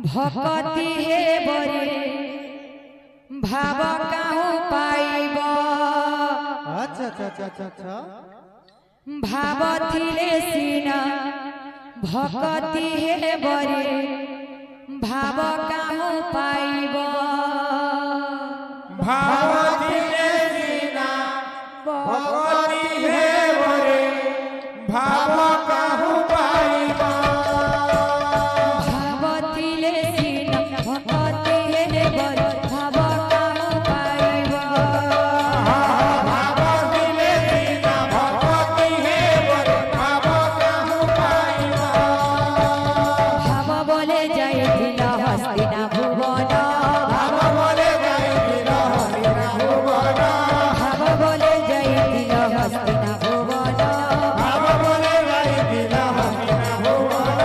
भक्ति हे बरे भाव काहू पाइब। अच्छा अच्छा अच्छा अच्छा अच्छा भाव थिले सीना भक्ति हे बरे भाव काहू पाइब। भाव थिले सीना भक्ति हे बरे भाव काहू पाइब। भाव थिले सीना भक्ति हे बरे भाव काहू पाइब। भाव थिले सीना भक्ति हे बरे भाव काहू पाइब। भाव बोले जय दिला हस्तिना भुवन। भाव बोले जय दिला हस्तिना भुवन। भाव बोले जय दिला हस्तिना भुवन। भाव बोले जय दिला हस्तिना भुवन।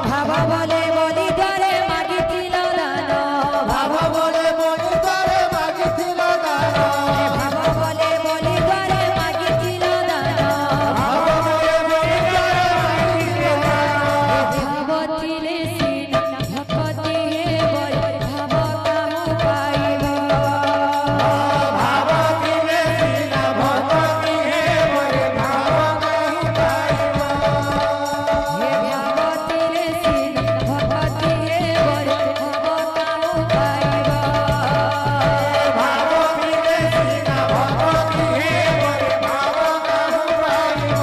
भाव बोले बोली द्वारे मागिथिल दान। भाव बोले बोली द्वारे मागिथिल दान। भाव बोले बोली द्वारे मागिथिल दान। भाव बोले बोली द्वारे मागिथिल दान। भाव थिले सीना भक्ति हे बरे भाव काहू पाइब। भाव थिले सीना भक्ति हे बरे भाव काहू पाइब। हे भाव थिले सीना भक्ति हे बरे भाव काहू पाइब। भाव थिले सीना भक्ति हे बरे भाव काहू पाइब।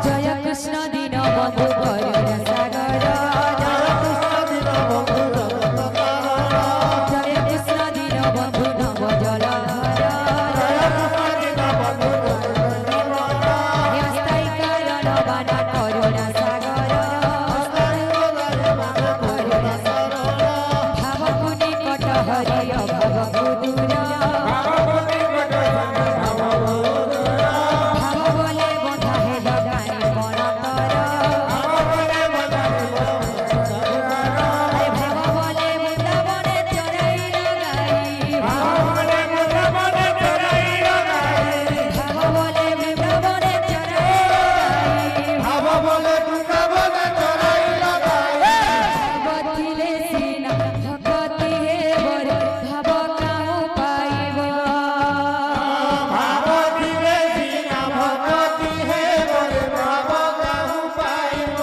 जय कृष्ण दीन बंधु करुणा सागर। जय कृष्ण दीन बंधु नव जलधर। हस्ताई कारण बाण करुणा सागर। भाव कुनि कट हरि अभाव दूर। भाव बोले बंधा हे लगानी पणतर। भाव बोले वृंदावने चराई लगाई। भाव बोले वृंदावने चराई लगाई। भाव थिले सीना भक्ति हे बरे भाव काहू पाइब। भाव थिले सीना भक्ति हे बरे भाव काहू पाइब।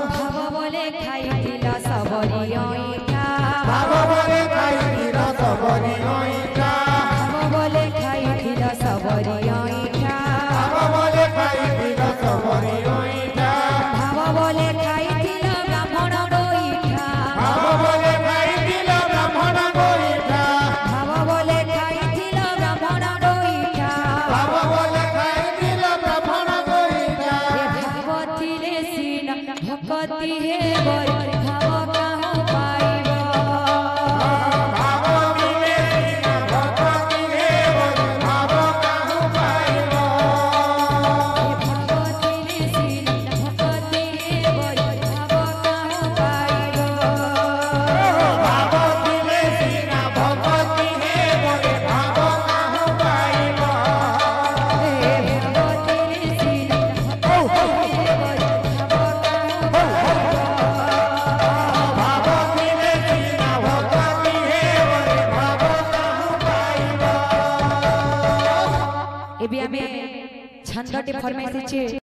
भाव बोले खाई दिल सबरी ऐठा। भाव बोले खाई दिल सबरी ऐठा। भाव बोले खाई दिल ब्राह्मण गोईठा। भाव बोले खाई दिल ब्राह्मण गोईठा। भाव थिले सीना भक्ति हे बरे भाव काहू पाइब। भाव थिले सीना भक्ति हे बरे भाव काहू पाइब। छंदटी फरमाइश